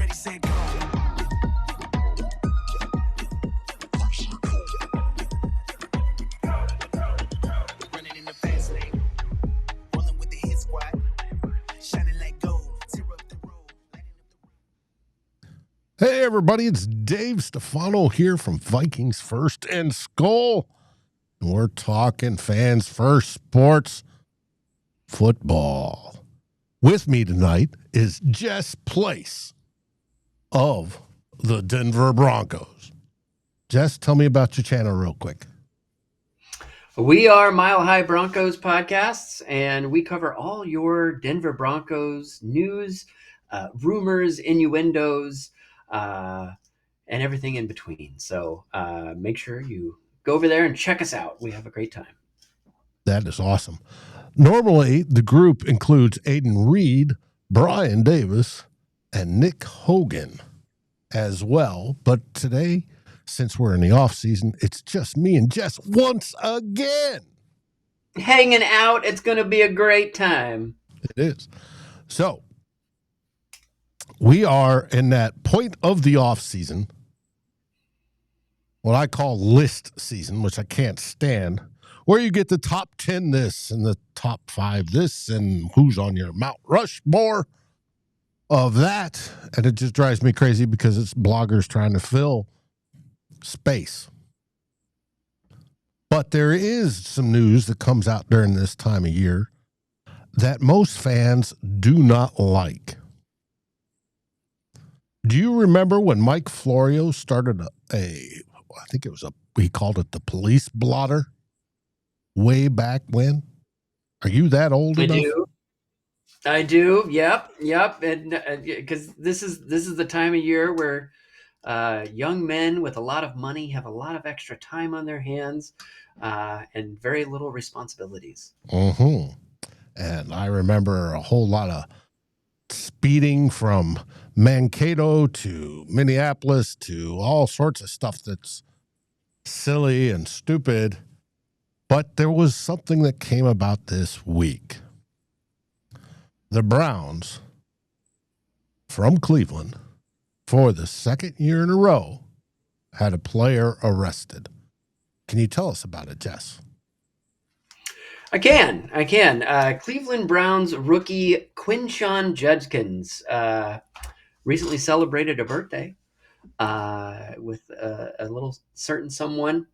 ready, set, go. Running in the fast lane, rolling with the hit squad, shining like gold, tear up the road, lighting up the road. Hey, everybody, it's Dave Stefano here from Vikings First and Skol. And we're talking fans first sports football. With me tonight is Jess Place of the Denver Broncos. Jess, tell me about your channel real quick. We are Mile High Broncos podcasts, and we cover all your Denver Broncos news, rumors, innuendos, and everything in between. So make sure you go over there and check us out. We have a great time. That is awesome. Normally, the group includes Aiden Reed, Brian Davis, and Nick Hogan as well. But today, since we're in the off season, it's just me and Jess once again. Hanging out. It's going to be a great time. It is. So we are in that point of the off season, what I call list season, which I can't stand, where you get the top 10 this and the top 5 this and who's on your Mount Rushmore of that. And it just drives me crazy because it's bloggers trying to fill space. But there is some news that comes out during this time of year that most fans do not like. Do you remember when Mike Florio started he called it the police blotter way back when? Are you that old enough? I do. Yep. And because this is the time of year where young men with a lot of money have a lot of extra time on their hands and very little responsibilities. Mm-hmm. And I remember a whole lot of speeding from Mankato to Minneapolis to all sorts of stuff that's silly and stupid. But there was something that came about this week. The Browns from Cleveland, for the second year in a row, had a player arrested. Can you tell us about it, Jess? I can. Cleveland Browns rookie Quinshon Judkins recently celebrated a birthday with a little certain someone.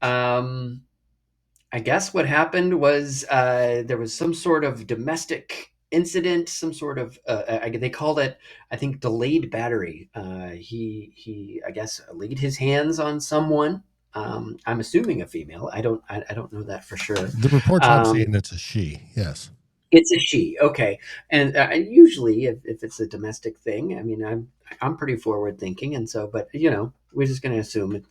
I guess what happened was there was some sort of domestic incident, some sort of they called it, I think, delayed battery. He I guess laid his hands on someone. I'm assuming a female. I don't know that for sure. The reports I'm seeing, it's a she. Yes, it's a she. Okay, and usually if it's a domestic thing, I mean, I'm pretty forward thinking, and so, but we're just going to assume it.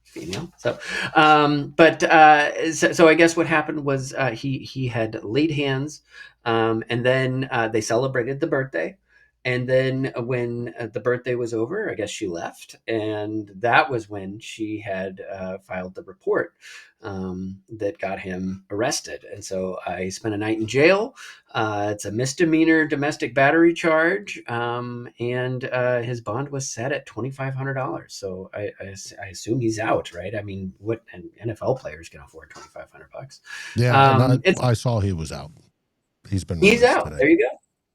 Female. So I guess what happened was he had laid hands, and then they celebrated the birthday, and then when the birthday was over, I guess she left, and that was when she had filed the report that got him arrested. And so I spent a night in jail. It's a misdemeanor domestic battery charge, and his bond was set at $2,500. So I assume he's out, right? I mean, what an NFL players can afford $2,500? Yeah, I saw he was out. He's out. Today. There you go.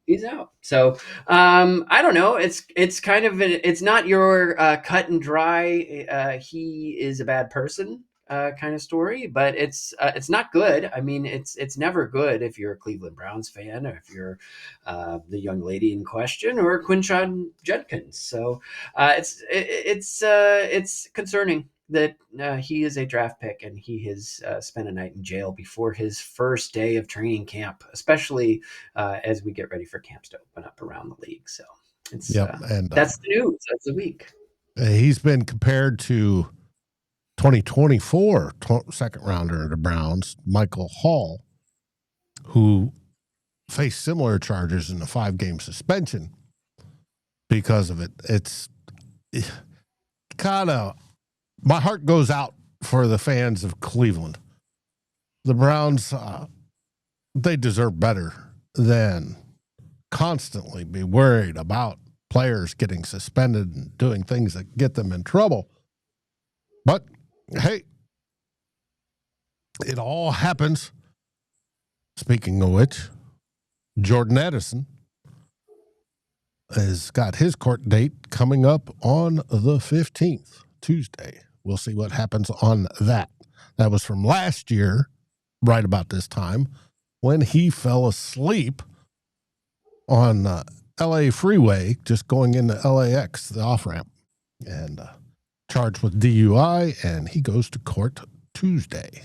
He's out. So I don't know. It's kind of it's not your cut and dry. He is a bad person kind of story, but it's not good. I mean, it's never good if you're a Cleveland Browns fan, or if you're the young lady in question, or Quinshon Judkins. So it's concerning that he is a draft pick and he has spent a night in jail before his first day of training camp, especially as we get ready for camps to open up around the league. So it's that's the news. That's the week. He's been compared to 2024 second rounder of the Browns, Michael Hall, who faced similar charges in a 5-game suspension because of it. It's kind of, my heart goes out for the fans of Cleveland. The Browns, they deserve better than constantly be worried about players getting suspended and doing things that get them in trouble. But hey, it all happens. Speaking of which, Jordan Edison has got his court date coming up on the 15th, Tuesday. We'll see what happens on that. That was from last year, right about this time, when he fell asleep on LA freeway, just going into LAX, the off-ramp, and charged with DUI, and he goes to court Tuesday.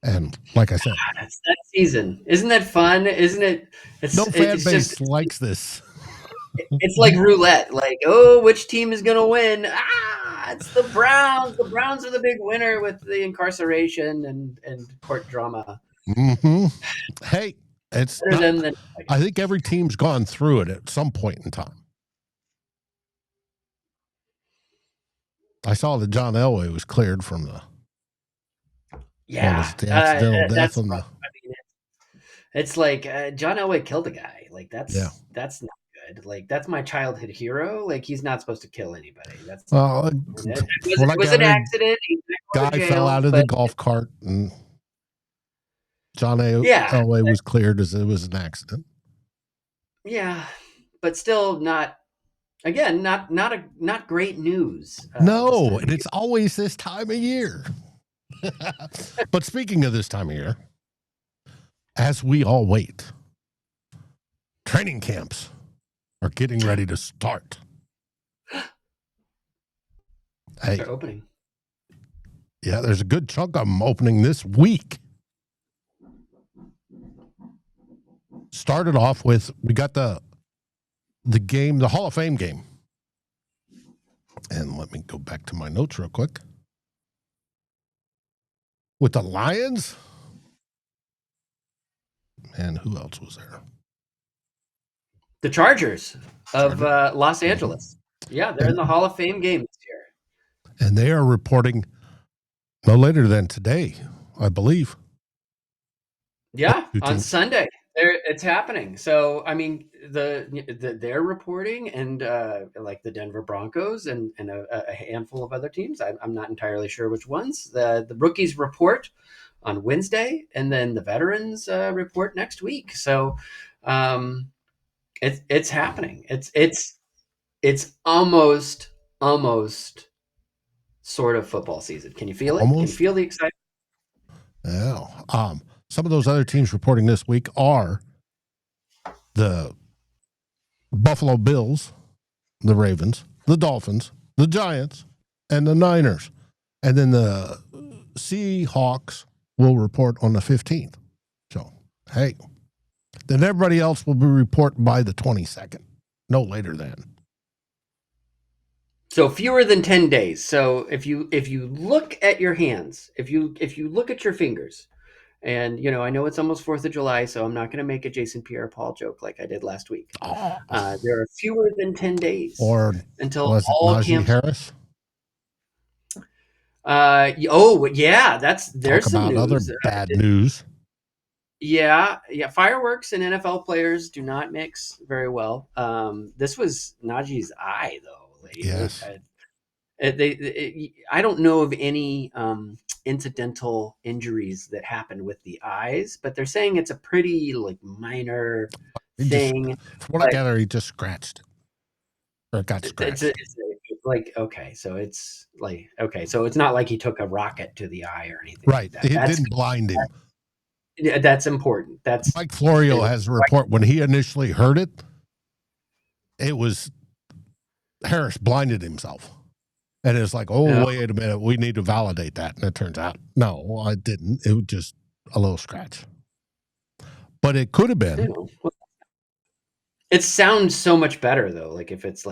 And like I said, It's that season. Isn't that fun? Isn't it? no fan it's base just likes this. it's like roulette. Like, oh, which team is gonna win? It's the Browns. The Browns are the big winner with the incarceration and court drama. Mm-hmm. Hey, it's Better not, them than I think every team's gone through it at some point in time. I saw that John Elway was cleared from the the accidental death on the. I mean, it's like John Elway killed a guy. Like that's not good. Like that's my childhood hero. Like he's not supposed to kill anybody. That's it was an accident. Guy fell out of the golf cart, and John Elway was cleared as it was an accident. Yeah, but still not. Again, not great news. No, and it's always this time of year. But speaking of this time of year, as we all wait, training camps are getting ready to start. Hey, they're opening. Yeah, there's a good chunk of them opening this week. Started off with, we got the game, the Hall of Fame game. And let me go back to my notes real quick. With the Lions. And who else was there? The Chargers of Los Angeles. Yeah, they're in the Hall of Fame game this year. And they are reporting no later than today, I believe. Yeah, on Sunday. It's happening. So, I mean, they're reporting, and like the Denver Broncos and a handful of other teams. I'm not entirely sure which ones. The rookies report on Wednesday, and then the veterans report next week. So, it's happening. It's almost sort of football season. Can you feel it? Almost. Can you feel the excitement? Yeah. Some of those other teams reporting this week are the Buffalo Bills, the Ravens, the Dolphins, the Giants, and the Niners. And then the Seahawks will report on the 15th. So, hey. Then everybody else will be reporting by the 22nd. No later than. So fewer than 10 days. So if you look at your hands, if you look at your fingers, and I know it's almost 4th of July, so I'm not going to make a Jason Pierre-Paul joke like I did last week. There are fewer than 10 days or until was it all Najee camps. Harris? There's Talk some about news. Other bad news. Yeah. Fireworks and NFL players do not mix very well. This was Najee's eye, though. Yes. I don't know of any incidental injuries that happened with the eyes, but they're saying it's a pretty minor thing. From what I gather, he just scratched it. Or got scratched. So it's not like he took a rocket to the eye or anything. Right. Like that. It didn't blind him. Yeah, that's important. Mike Florio has a report when he initially heard it. It was Harris blinded himself. And it's like, wait a minute, we need to validate that. And it turns out, no, I didn't. It was just a little scratch. But it could have been. It sounds so much better, though. Like if it's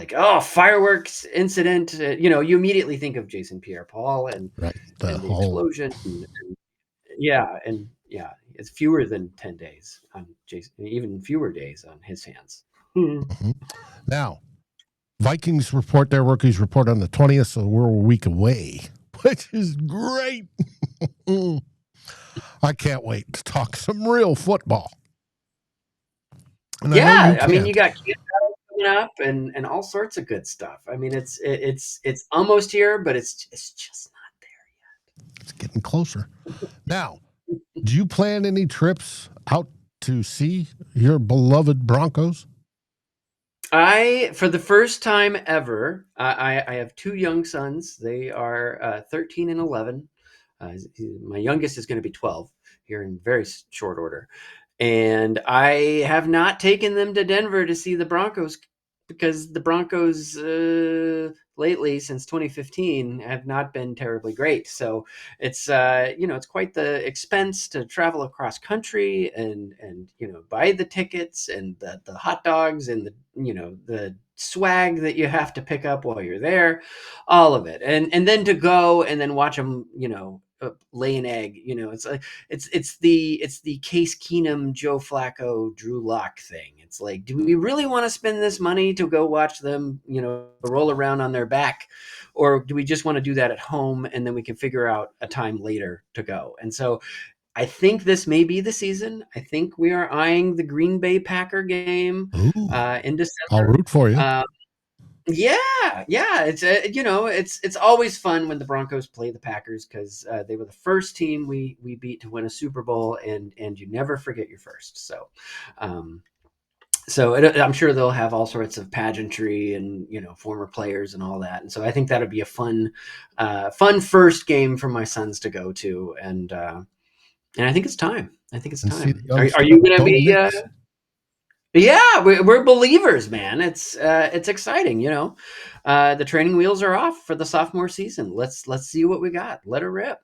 fireworks incident, you immediately think of Jason Pierre-Paul and the explosion. It's fewer than 10 days on Jason, even fewer days on his hands. Mm-hmm. Now, Vikings report their rookies report on the 20th, so we're a week away, which is great. I can't wait to talk some real football. And you got camp coming up and all sorts of good stuff. I mean, it's almost here, but it's just not It's getting closer. Now, do you plan any trips out to see your beloved Broncos? For the first time ever, I have two young sons. They are 13 and 11. My youngest is going to be 12 here in very short order. And I have not taken them to Denver to see the Broncos because the Broncos lately, since 2015, have not been terribly great. So it's it's quite the expense to travel across country and buy the tickets and the hot dogs and the swag that you have to pick up while you're there, all of it, and then to go and then watch them lay an egg. It's like it's the Case Keenum, Joe Flacco, Drew Lock thing. It's like, do we really want to spend this money to go watch them roll around on their back, or do we just want to do that at home and then we can figure out a time later to go? And so I think this may be the season. I think we are eyeing the Green Bay Packer game Ooh, in December. I'll root for you. Yeah. It's always fun when the Broncos play the Packers because they were the first team we beat to win a Super Bowl, and you never forget your first. So, I'm sure they'll have all sorts of pageantry and former players and all that. And so I think that'll be a fun first game for my sons to go to, and I think it's time. I think it's And see time. the young Are you going to Bo be? Nix. Yeah, we're believers, man. It's exciting, The training wheels are off for the sophomore season. Let's see what we got. Let her rip.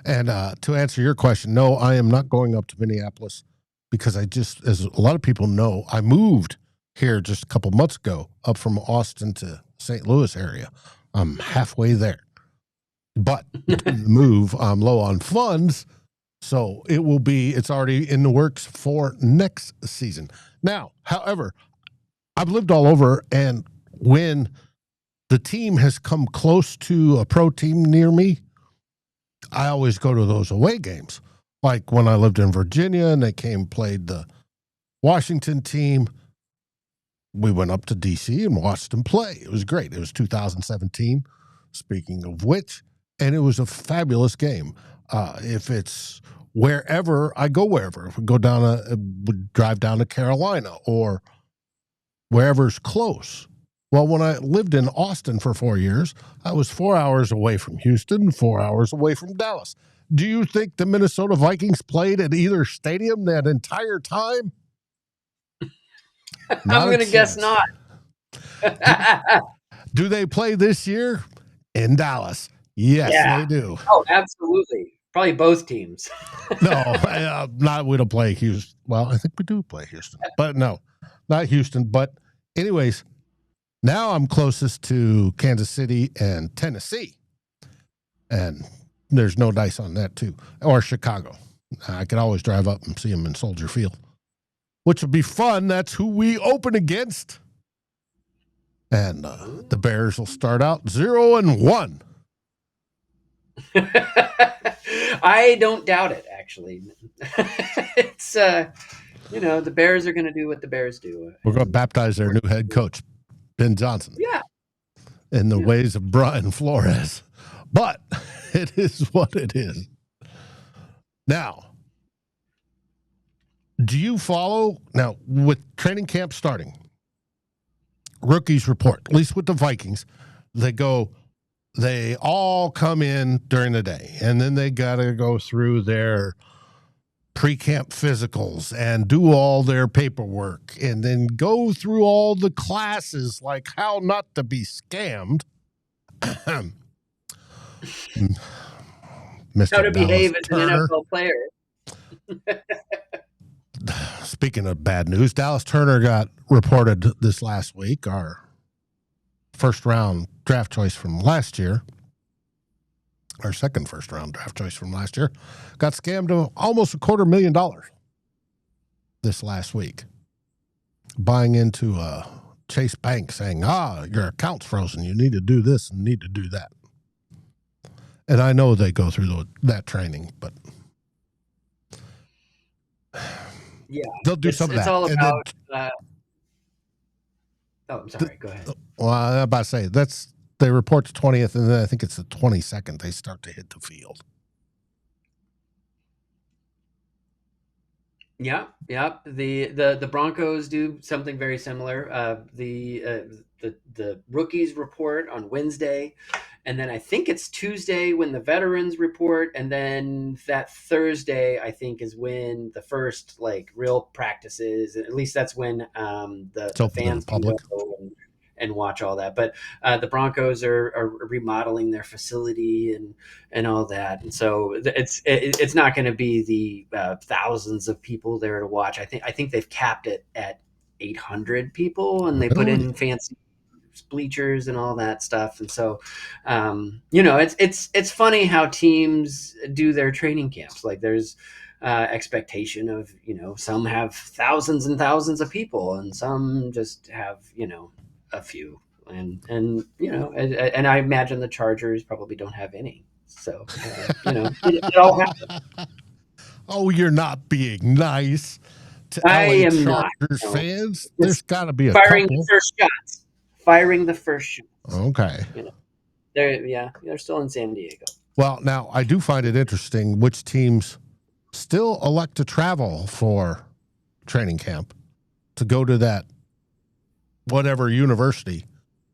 And to answer your question, no, I am not going up to Minneapolis because as a lot of people know, I moved here just a couple months ago up from Austin to St. Louis area. I'm halfway there. But the move, I'm low on funds. So it's already in the works for next season. Now, however, I've lived all over, and when the team has come close to a pro team near me, I always go to those away games. Like when I lived in Virginia and they played the Washington team, we went up to D.C. and watched them play. It was great. It was 2017, speaking of which, and it was a fabulous game. If it's wherever, I go wherever. If we would drive down to Carolina or wherever's close. Well, when I lived in Austin for 4 years, I was 4 hours away from Houston, 4 hours away from Dallas. Do you think the Minnesota Vikings played at either stadium that entire time? I'm going to guess not. Do they play this year in Dallas? Yes, they do. Oh, absolutely. Probably both teams. No, we don't play Houston. Well, I think we do play Houston, but no, not Houston. But anyways, now I'm closest to Kansas City and Tennessee, and there's no dice on that too, or Chicago. I could always drive up and see them in Soldier Field, which would be fun. That's who we open against. And the Bears will start out 0-1. I don't doubt it, actually. It's the Bears are going to do what the Bears do. We're going to baptize their new head coach, Ben Johnson. Yeah. In the ways of Brian Flores. But it is what it is. Now, do you follow now with training camp starting? Rookies report, at least with the Vikings, they all come in during the day, and then they got to go through their pre-camp physicals and do all their paperwork and then go through all the classes like how not to be scammed. Mr. How to behave as an Turner. NFL player. Speaking of bad news, Dallas Turner got reported this last week, our first round draft choice from last year, our second first round draft choice from last year, got scammed of almost $250,000 this last week, buying into Chase Bank saying, your account's frozen. You need to do this and need to do that. And I know they go through that training, but yeah, they'll do some of that. It's all about Oh, I'm sorry. Go ahead. Well, I'm about to say they report the 20th, and then I think it's the 22nd they start to hit the field. Yeah, yeah. The Broncos do something very similar. The rookies report on Wednesday, and then I think it's Tuesday when the veterans report, and then that Thursday I think is when the first like real practices. At least that's when It's the open to the fans can public. go and watch all that. But the Broncos are remodeling their facility and all that, and so it's not going to be the thousands of people there to watch. I think they've capped it at 800 people, and they put Really? in fancy bleachers and all that stuff. And so, it's funny how teams do their training camps. Like there's expectation of some have thousands and thousands of people, and some just have a few. And I imagine the Chargers probably don't have any. So it all happens. Oh, you're not being nice to I LA am not. Chargers No. fans. There's Just got to be a firing the couple. first shots. Firing the first shots. Okay. They're still in San Diego. Well, now I do find it interesting which teams still elect to travel for training camp to go to that whatever university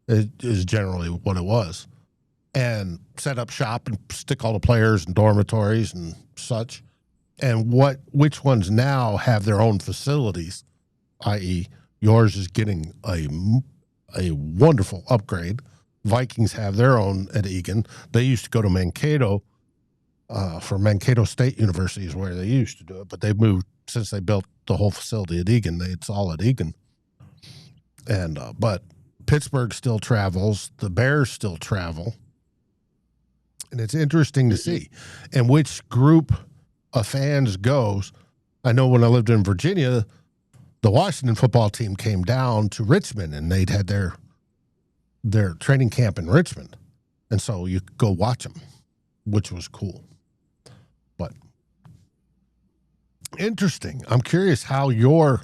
is generally what it was, and set up shop and stick all the players in dormitories and such. And which ones now have their own facilities, i.e., yours is getting a wonderful upgrade. Vikings have their own at Egan. They used to go to Mankato for Mankato State University is where they used to do it, but they moved since they built the whole facility at Egan. It's all at Egan. And but Pittsburgh still travels. The Bears still travel. And it's interesting to see. And which group of fans goes. I know when I lived in Virginia, the Washington football team came down to Richmond, and they'd had their training camp in Richmond. And so you could go watch them, which was cool. But interesting. I'm curious how your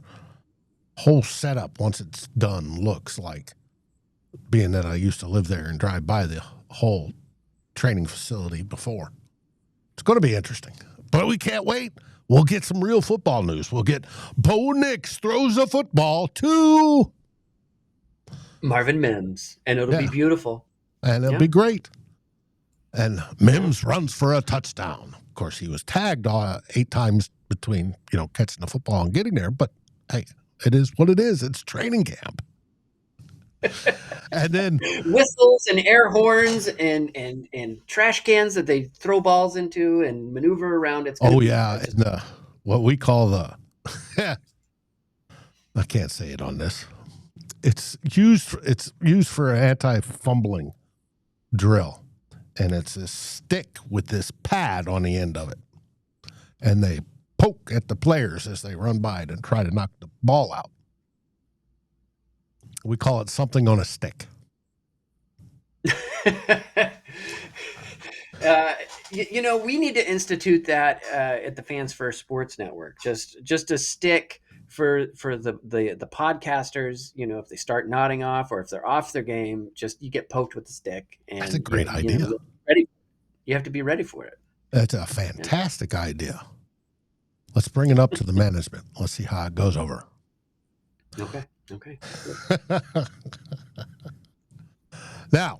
whole setup, once it's done, looks like, being that I used to live there and drive by the whole training facility before. It's going to be interesting. But we can't wait. We'll get some real football news. We'll get Bo Nix throws a football to Marvin Mims, and it'll be beautiful. And it'll be great. And Mims runs for a touchdown. Of course, he was tagged 8 times between, catching the football and getting there. But, hey, it is what it is. It's training camp. And then whistles and air horns and trash cans that they throw balls into and maneuver around. It's and what we call the I can't say it on this. It's used for an anti-fumbling drill, and it's a stick with this pad on the end of it, and they poke at the players as they run by it and try to knock the ball out. We call it something on a stick. We need to institute that at the Fans First Sports Network. Just a stick for the podcasters. If they start nodding off or if they're off their game, just you get poked with the stick. And that's a great idea. You have to be ready for it. That's a fantastic idea. Let's bring it up to the management. Let's see how it goes over. Okay. Now,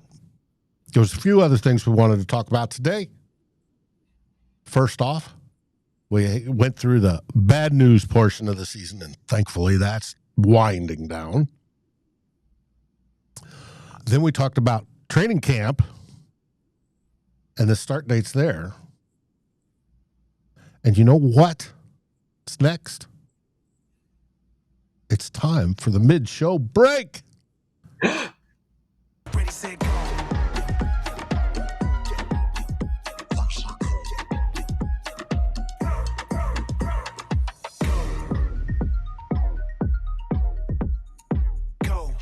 there's a few other things we wanted to talk about today. First off, we went through the bad news portion of the season, and thankfully that's winding down. Then we talked about training camp and the start dates there. And you know what? What's next? It's time for the mid-show break. Ready, set, go. Go.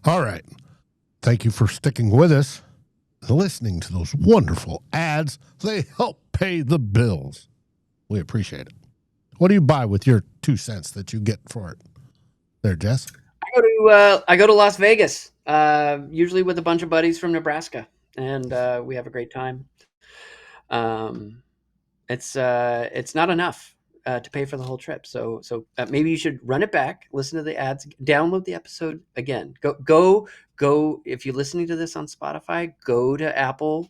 All right. Thank you for sticking with us, listening to those wonderful ads. They help pay the bills. We appreciate it. What do you buy with your 2 cents that you get for it? There, Jess. I go to Las Vegas, usually with a bunch of buddies from Nebraska, and we have a great time. Um, it's not enough to pay for the whole trip. So maybe you should run it back, listen to the ads, download the episode again. Go. If you're listening to this on Spotify, go to Apple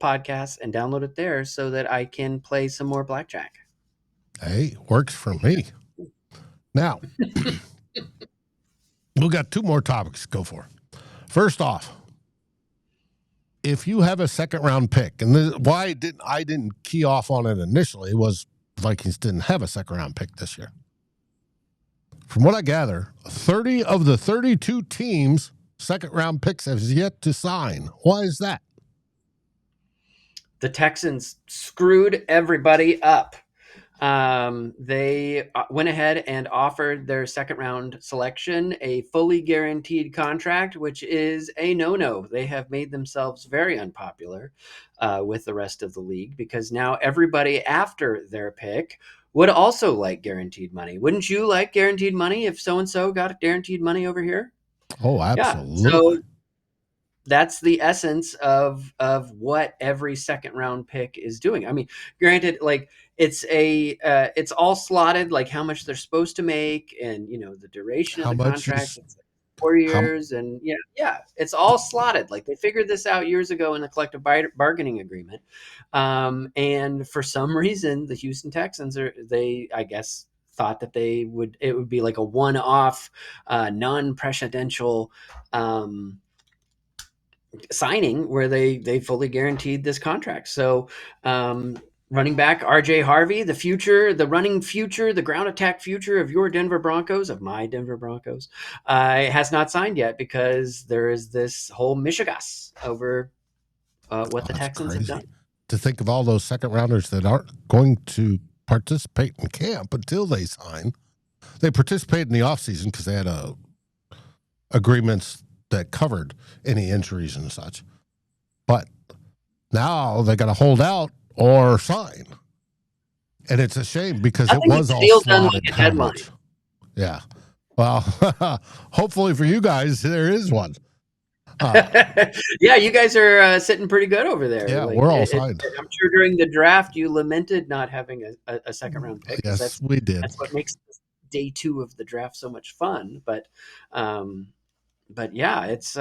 Podcasts and download it there so that I can play some more blackjack. Hey, works for me. Now, we've got 2 more topics to go for. First off, if you have a second round pick, and why I didn't key off on it initially was Vikings didn't have a second round pick this year. From what I gather, 30 of the 32 teams' second round picks have yet to sign. Why is that? The Texans screwed everybody up. They went ahead and offered their second round selection a fully guaranteed contract, which is a no-no. They have made themselves very unpopular with the rest of the league because now everybody after their pick would also like guaranteed money. Wouldn't you like guaranteed money if so-and-so got guaranteed money over here? Oh, Yeah. absolutely. So that's the essence of what every second round pick is doing. I mean, granted, like it's all slotted, like how much they're supposed to make, and the duration of How the much contract. is It's like 4 how years, and it's all slotted. Like they figured this out years ago in the collective bargaining agreement, and for some reason, the Houston Texans I guess, thought that it would be like a one-off, non-presidential. Signing where they fully guaranteed this contract. So running back RJ Harvey, the ground attack future of your Denver Broncos, of my Denver Broncos, has not signed yet because there is this whole mishigas over what the that's Texans have crazy. done. To think of all those second rounders that aren't going to participate in camp until they sign. They participated in the offseason because they had agreements that covered any injuries and such. But now they got to hold out or sign. And it's a shame because Nothing it was gets a all deal done slotted like a how deadline. much. Yeah. Well, hopefully for you guys, there is one. Yeah, you guys are sitting pretty good over there. Yeah, Like, we're all signed. I'm sure during the draft you lamented not having a second round pick because Yes, we did. that's what makes day 2 of the draft so much fun. But yeah, it's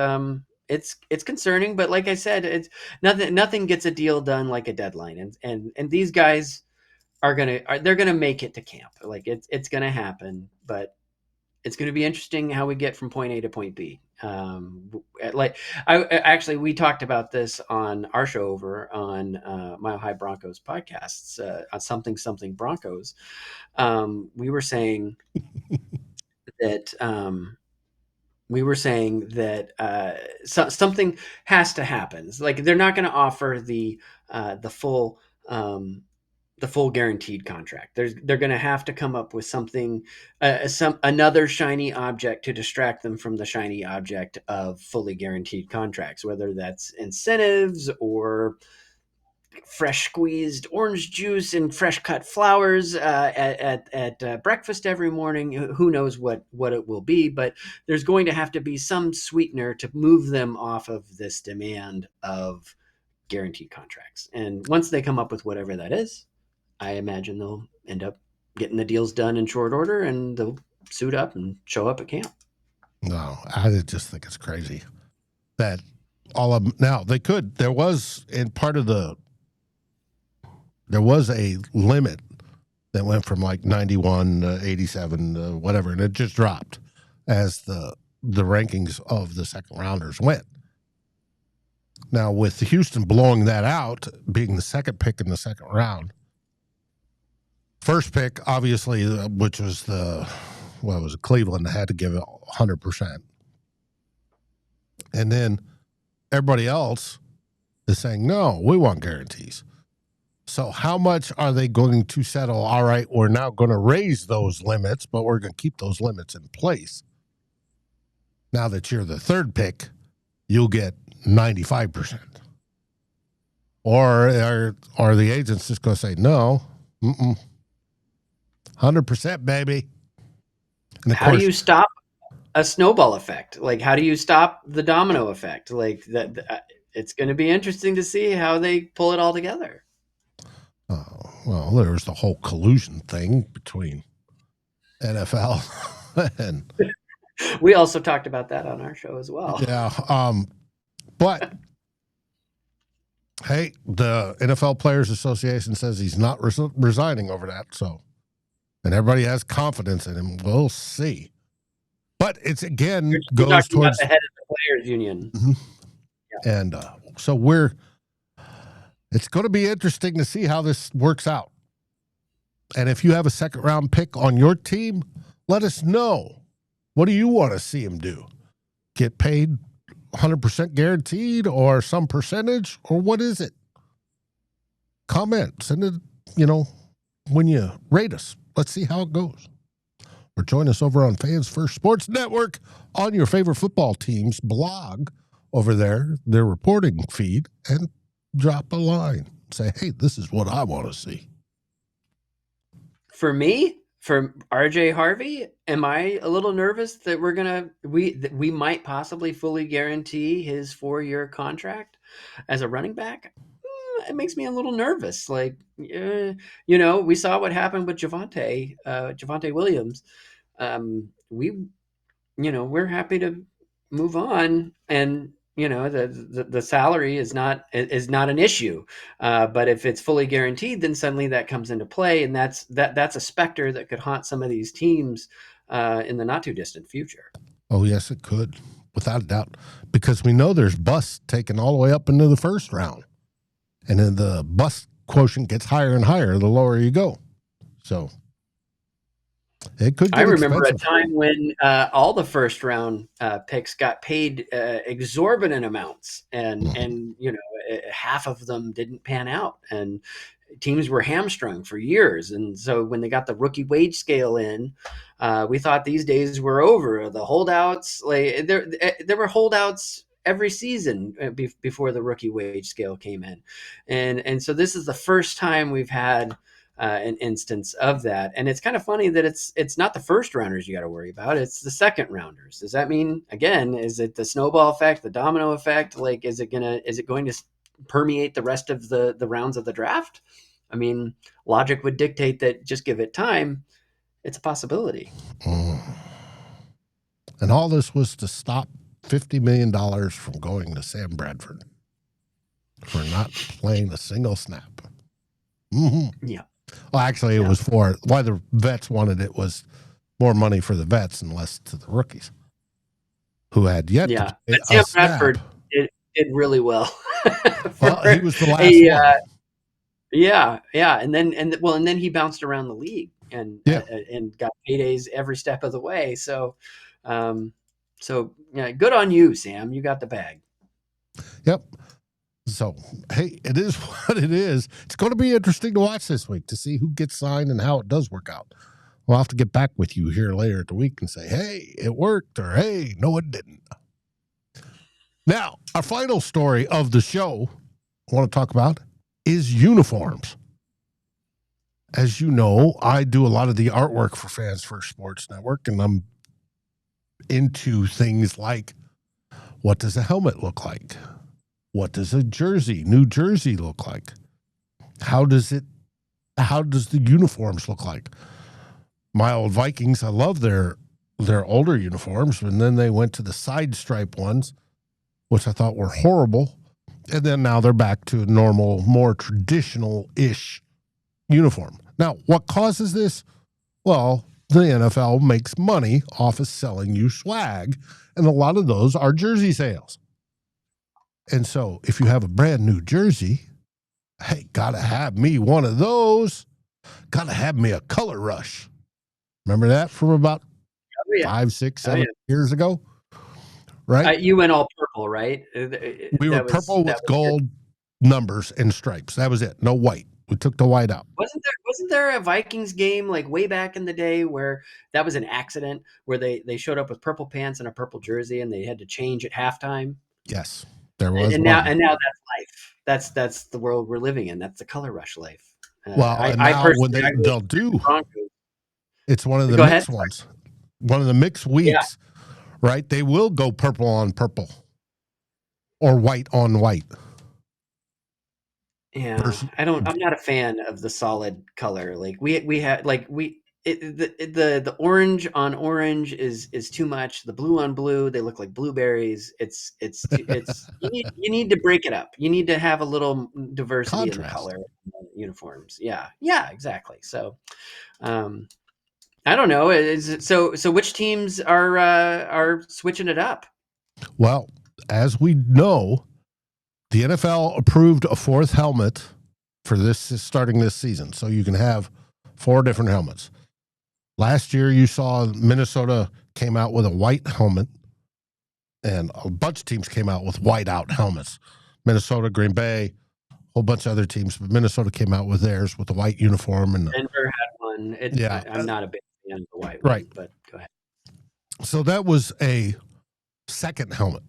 concerning. But like I said, it's nothing gets a deal done like a deadline, and these guys they're gonna make it to camp. Like it's gonna happen, but it's going to be interesting how we get from point A to point B. We talked about this on our show over on Mile High Broncos podcasts on something Broncos. We were saying that something has to happen. Like they're not going to offer the full. The full guaranteed contract. They're going to have to come up with something, another shiny object to distract them from the shiny object of fully guaranteed contracts, whether that's incentives or fresh squeezed orange juice and fresh cut flowers at breakfast every morning. Who knows what it will be, but there's going to have to be some sweetener to move them off of this demand of guaranteed contracts. And once they come up with whatever that is, I imagine they'll end up getting the deals done in short order and they'll suit up and show up at camp. No, I just think it's crazy that all of them. Now, there was a limit that went from like 91 to 87 whatever, and it just dropped as the rankings of the second rounders went. Now, with Houston blowing that out, being the second pick in the second round, first pick, obviously, which was Cleveland, had to give it 100%. And then everybody else is saying, no, we want guarantees. So how much are they going to settle? All right, we're now going to raise those limits, but we're going to keep those limits in place. Now that you're the third pick, you'll get 95%. Or are the agents just going to say, no, 100%, baby. And of How do course, you stop a snowball effect? Like, how do you stop the domino effect? Like that, it's going to be interesting to see how they pull it all together. well, there's the whole collusion thing between NFL and We also talked about that on our show as well. yeah. But hey, the NFL Players Association says he's not resigning over that. So, and everybody has confidence in him. We'll see. But it's again You're goes talking about towards the head of the players union. Mhm. And so it's going to be interesting to see how this works out. And if you have a second round pick on your team, let us know. What do you want to see him do? Get paid 100% guaranteed or some percentage, or what is it? Comment, send it, when you rate us. Let's see how it goes. Or join us over on Fans First Sports Network on your favorite football team's blog over there, their reporting feed, and drop a line. Say, hey, this is what I want to see. For me, for RJ Harvey, am I a little nervous that we might possibly fully guarantee his 4-year contract as a running back? It makes me a little nervous. Like, we saw what happened with Javonte Williams. We're happy to move on, and the salary is not an issue, but if it's fully guaranteed, then suddenly that comes into play, and that's a specter that could haunt some of these teams in the not too distant future. Oh, yes, it could, without a doubt, because we know there's busts taken all the way up into the first round, and then the bust quotient gets higher and higher the lower you go. So it could get I remember expensive. a time when all the first round picks got paid exorbitant amounts, and half of them didn't pan out, and teams were hamstrung for years. And so when they got the rookie wage scale in, we thought these days were over. The holdouts, like there were holdouts every season before the rookie wage scale came in, and so this is the first time we've had an instance of that. And it's kind of funny that it's not the first rounders you got to worry about, it's the second rounders. Does that mean, again, is it the snowball effect, the domino effect? Like, is it going to permeate the rest of the rounds of the draft? I mean, logic would dictate that just give it time. It's a possibility. And all this was to stop $50 million from going to Sam Bradford for not playing a single snap. Mm-hmm. Yeah. Well, actually, it was for why the vets wanted it was more money for the vets and less to the rookies who had yet to play but Sam Bradford did really well. Well, he was the last one. Yeah, and then he bounced around the league and got paydays every step of the way. So, good on you, Sam. You got the bag. Yep. So, hey, it is what it is. It's going to be interesting to watch this week to see who gets signed and how it does work out. We'll have to get back with you here later at the week and say, hey, it worked, or hey, no, it didn't. Now, our final story of the show I want to talk about is uniforms. As you know, I do a lot of the artwork for Fans First Sports Network, and I'm into things like, what does a helmet look like? What does a New jersey look like? How does the uniforms look like? My old Vikings, I love their older uniforms, and then they went to the side stripe ones, which I thought were horrible. And then now they're back to a normal, more traditional-ish uniform. Now, what causes this? Well, the NFL makes money off of selling you swag, and a lot of those are jersey sales. And so if you have a brand new jersey, hey, gotta have me one of those. Gotta have me a color rush. Remember that from about 5, 6, 7 years ago? Right? You went all purple, right? We were purple with gold numbers and stripes. That was it. No white. We took the white out. Wasn't there a Vikings game like way back in the day where that was an accident, where they showed up with purple pants and a purple jersey and they had to change at halftime? Yes, there was. And now that's life. That's the world we're living in. That's the color rush life. Well, and now when they'll do. Bronco. It's one of the Go ahead. mixed ones. One of the mixed weeks, right? They will go purple on purple or white on white. Yeah, I'm not a fan of the solid color. Like we have like the orange on orange is too much. The blue on blue, they look like blueberries. It's you need to break it up. You need to have a little diversity in the Contrast. color uniforms. Yeah, yeah, exactly. So, um, I don't know. So which teams are switching it up? Well, as we know, the NFL approved a fourth helmet for this starting this season. So you can have 4 different helmets. Last year, you saw Minnesota came out with a white helmet, and a bunch of teams came out with white out helmets. Minnesota, Green Bay, a whole bunch of other teams, but Minnesota came out with theirs with the white uniform. And Denver had one. yeah, I'm not a big fan of the white right. one, but go ahead. So that was a second helmet.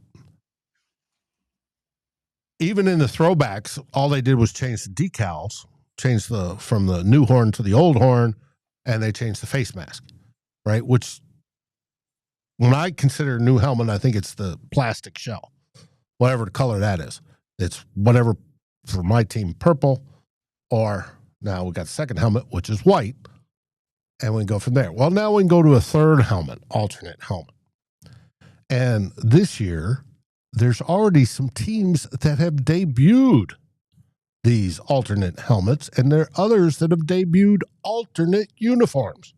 Even in the throwbacks, all they did was change the decals, change from the new horn to the old horn, and they changed the face mask, right? Which, when I consider a new helmet, I think it's the plastic shell, whatever the color that is. It's whatever for my team, purple, or now we got the second helmet, which is white, and we go from there. Well, now we can go to a third helmet, alternate helmet. And this year, there's already some teams that have debuted these alternate helmets, and there are others that have debuted alternate uniforms.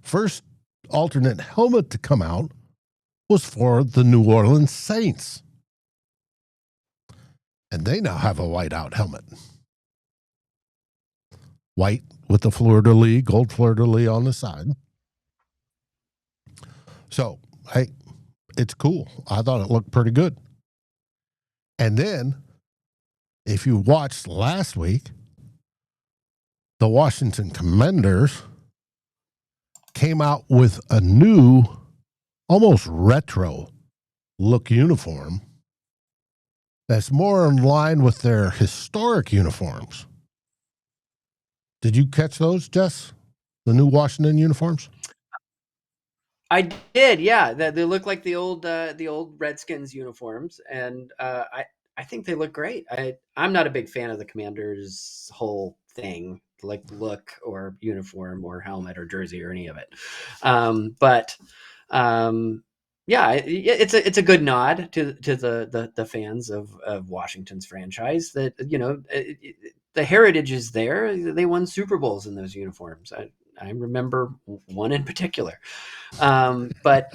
First alternate helmet to come out was for the New Orleans Saints. And they now have a white-out helmet. White with the fleur-de-lis, gold fleur-de-lis on the side. So, hey, it's cool. I thought it looked pretty good. And then, if you watched last week, the Washington Commanders came out with a new, almost retro look uniform that's more in line with their historic uniforms. Did you catch those, Jess? The new Washington uniforms? I did, yeah. They look like the old Redskins uniforms, and I think they look great. I'm not a big fan of the Commanders' whole thing, like look or uniform or helmet or jersey or any of it. But yeah, it's a good nod to the fans of Washington's franchise that the heritage is there. They won Super Bowls in those uniforms. I remember one in particular. But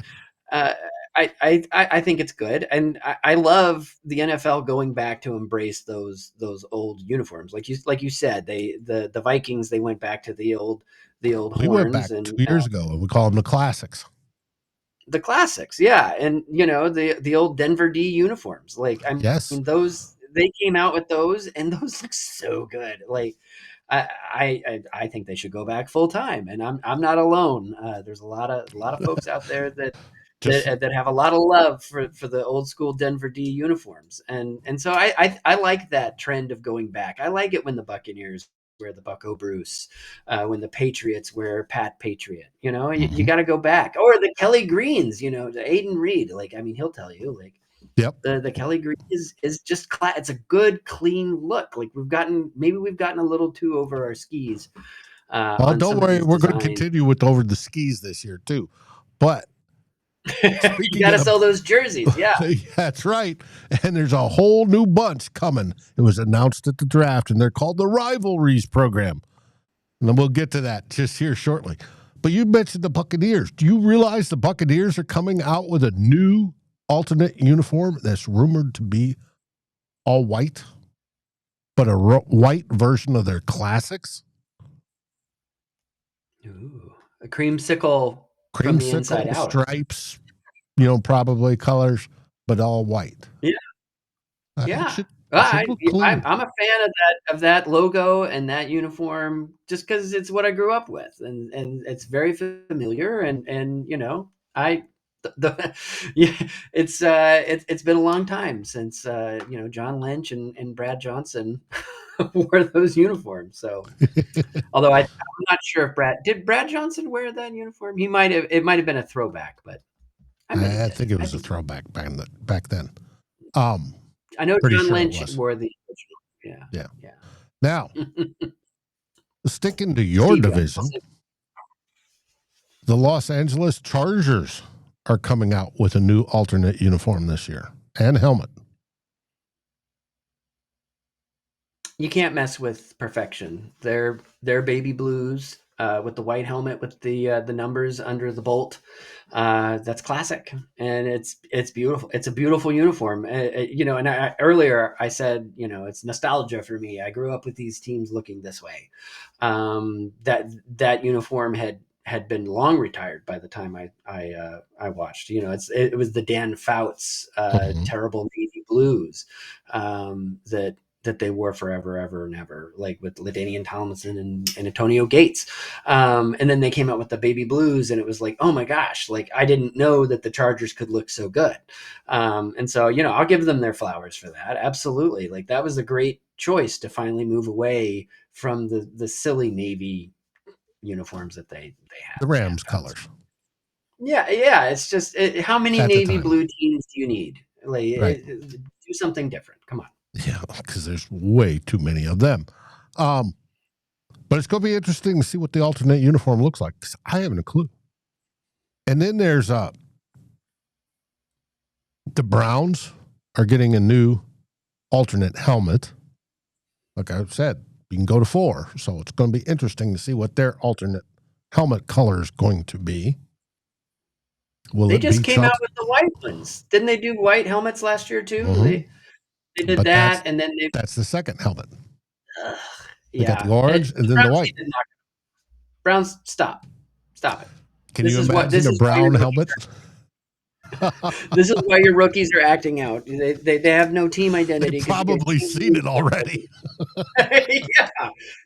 uh, I think it's good, and I love the NFL going back to embrace those old uniforms. Like you said, the Vikings, they went back to the old We went horns back and 2 years ago, and we call them the classics. the classics, yeah, and the old Denver D uniforms. Like I Yes. mean, those they came out with those, and those look so good. Like I think they should go back full time, and I'm not alone. There's a lot of folks out there Just that have a lot of love for the old school Denver D uniforms, and so I like that trend of going back. I like it when the Buccaneers wear the Bucco Bruce, when the Patriots wear Pat Patriot. You got to go back, or the Kelly Greens. The Aiden Reed. Like I mean, he'll tell you like Yep. the Kelly Green is just it's a good clean look. Like we've gotten a little too over our skis Oh, on don't some of worry. these We're going to designs. continue with over the skis this year, too. But You speaking got to of, sell those jerseys, yeah. that's right. And there's a whole new bunch coming. It was announced at the draft, and they're called the Rivalries Program. And then we'll get to that just here shortly. But you mentioned the Buccaneers. Do you realize the Buccaneers are coming out with a new alternate uniform that's rumored to be all white, but a white version of their classics? Ooh, a creamsicle from the inside Creamsicle out. stripes, probably colors, but all white. Yeah, It yeah. should Well, it should look clean. I'm a fan of that logo and that uniform just because it's what I grew up with, and it's very familiar, and I the yeah, it's been a long time since John Lynch and Brad Johnson wore those uniforms. So, although I'm not sure if Brad Johnson wear that uniform? He might have. It might have been a throwback, but I bet he I did. think it was a think throwback back then. I know Pretty John sure it Lynch was. wore the original. Yeah. Yeah. Now, sticking to your Steve division, the Los Angeles Chargers are coming out with a new alternate uniform this year and helmet. You can't mess with perfection. They're baby blues with the white helmet with the numbers under the bolt. That's classic, and it's beautiful. It's a beautiful uniform. And earlier I said, it's nostalgia for me. I grew up with these teams looking this way. That uniform had been long retired by the time I watched. It was the Dan Fouts terrible navy blues that they wore forever, ever and ever, like with LaDainian Tomlinson and Antonio Gates. And then they came out with the baby blues, and it was like, oh my gosh, like I didn't know that the Chargers could look so good. And so, I'll give them their flowers for that. Absolutely. Like that was a great choice to finally move away from the silly Navy uniforms that they had. The Rams colors. Yeah. It's just, how many At the Navy time. blue teams do you need? Like, Right. do something different. Come on. Yeah, because there's way too many of them. But it's going to be interesting to see what the alternate uniform looks like, because I haven't a clue. And then there's the Browns are getting a new alternate helmet. Like I said, you can go to 4. So it's going to be interesting to see what their alternate helmet color is going to be. They just came out with the white ones. Didn't they do white helmets last year too? Mm-hmm. They did but that, and then that's the second helmet. They got the orange and then the white. Browns, stop it. Can you imagine a brown helmet? This is why your rookies are acting out. They have no team identity. They've probably seen it already.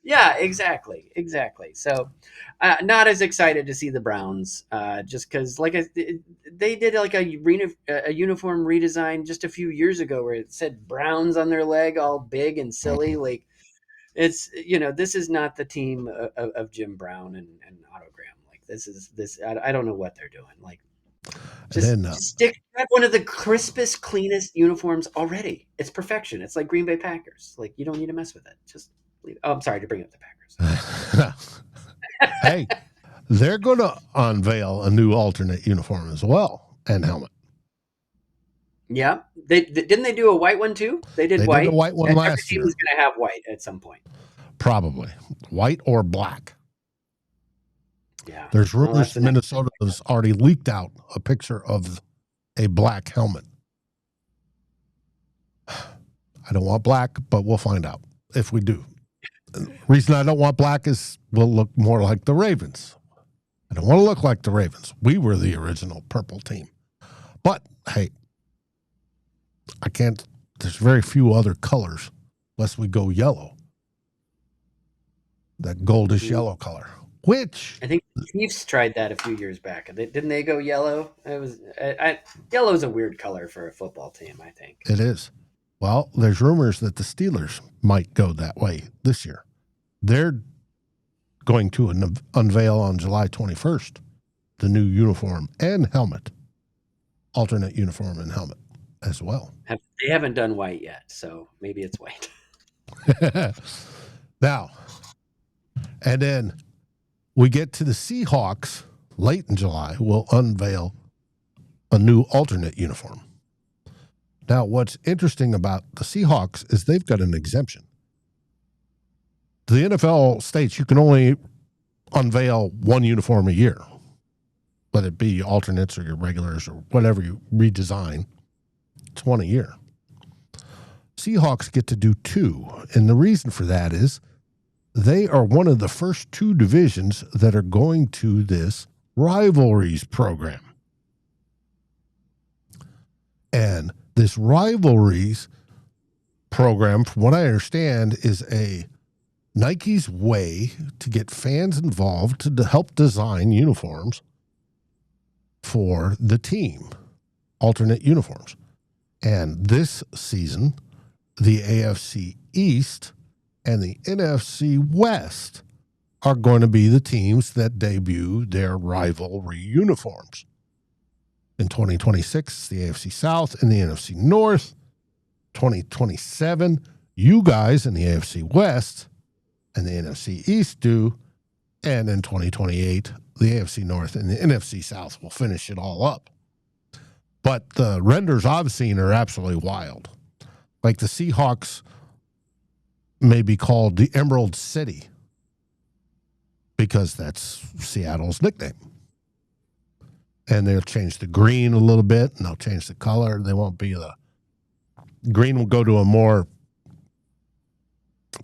Yeah, exactly. So, not as excited to see the Browns, just because, they did like a uniform redesign just a few years ago where it said Browns on their leg, all big and silly. Mm-hmm. Like, it's this is not the team of Jim Brown and Autogram. Like this. I don't know what they're doing. Like. Just have one of the crispest, cleanest uniforms already. It's perfection. It's like Green Bay Packers. Like you don't need to mess with it. Just leave it. Oh, I'm sorry to bring up the Packers. Hey, they're going to unveil a new alternate uniform as well and helmet. Yeah, didn't they do a white one too? They did white. Did a white one last year. Every team was going to have white at some point. Probably white or black. Yeah. There's rumors Minnesota has already leaked out a picture of a black helmet. I don't want black, but we'll find out if we do. The reason I don't want black is we'll look more like the Ravens. I don't want to look like the Ravens. We were the original purple team. But, hey, there's very few other colors unless we go yellow. That goldish yellow color. Which I think the Chiefs tried that a few years back. Didn't they go yellow? It was yellow's a weird color for a football team, I think. It is. Well, there's rumors that the Steelers might go that way this year. They're going to unveil on July 21st the new uniform and helmet, alternate uniform and helmet as well. They haven't done white yet, so maybe it's white. Now, and then we get to the Seahawks late in July, who will unveil a new alternate uniform. Now, what's interesting about the Seahawks is they've got an exemption. The NFL states you can only unveil one uniform a year, whether it be alternates or your regulars or whatever you redesign. It's one a year. Seahawks get to do 2, and the reason for that is they are one of the first 2 divisions that are going to this rivalries program. And this rivalries program, from what I understand, is Nike's way to get fans involved to help design uniforms for the team, alternate uniforms. And this season, the AFC East and the NFC West are going to be the teams that debut their rivalry uniforms. In 2026, the AFC South and the NFC North. 2027, you guys in the AFC West and the NFC East do. And in 2028, the AFC North and the NFC South will finish it all up. But the renders I've seen are absolutely wild. Like the Seahawks may be called the Emerald City because that's Seattle's nickname. And they'll change the green a little bit, and they'll change the color. They won't be the green will go to a more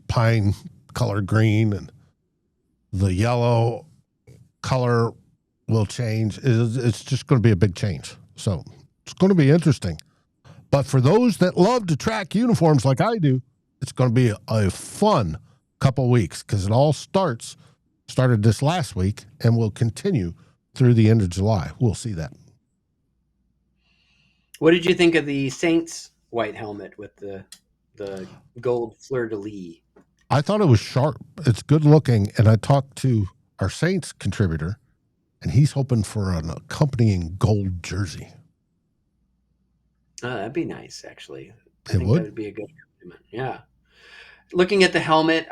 pine color green, and the yellow color will change. It's just going to be a big change. So it's going to be interesting. But for those that love to track uniforms like I do, it's going to be a fun couple weeks because it all started this last week and will continue through the end of July. We'll see that. What did you think of the Saints white helmet with the gold fleur-de-lis? I thought it was sharp. It's good looking. And I talked to our Saints contributor, and he's hoping for an accompanying gold jersey. That'd be nice, actually. I It think would? that would be a good compliment. Yeah. Looking at the helmet,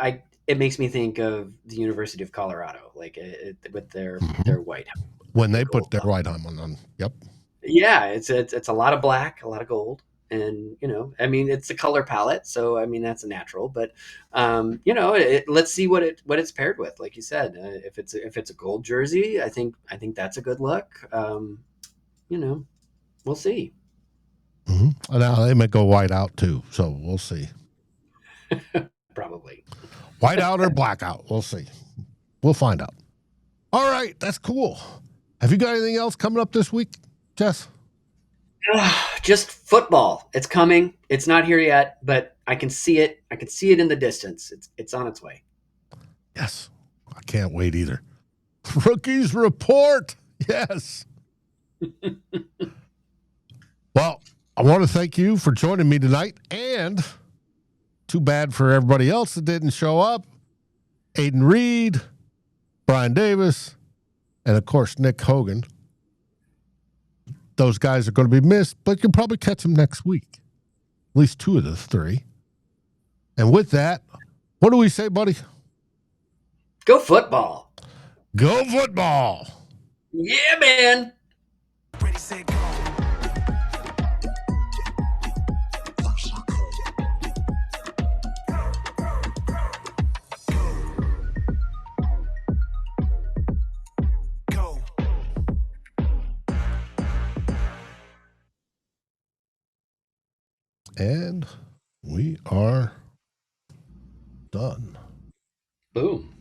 it makes me think of the University of Colorado, like with their white helmet. When they put their white helmet on. Yep. Yeah, it's a lot of black, a lot of gold, and I mean, it's a color palette, so I mean that's a natural. But let's see what it's paired with. Like you said, if it's a gold jersey, I think that's a good look. We'll see. Mm-hmm. Now they may go white out too, so we'll see. Probably white out or blackout. We'll see. We'll find out. All right, that's cool. Have you got anything else coming up this week, Jess? Just football. It's coming. It's not here yet, but I can see it. I can see it in the distance. It's on its way. Yes. I can't wait either. Rookies report. Yes. Well, I want to thank you for joining me tonight, and too bad for everybody else that didn't show up. Aiden Reed, Brian Davis, and of course, Nick Hogan. Those guys are going to be missed, but you'll probably catch them next week. At least two of the three. And with that, what do we say, buddy? Go football. Go football. Yeah, man. Ready, set, go. Go. And we are done. Boom.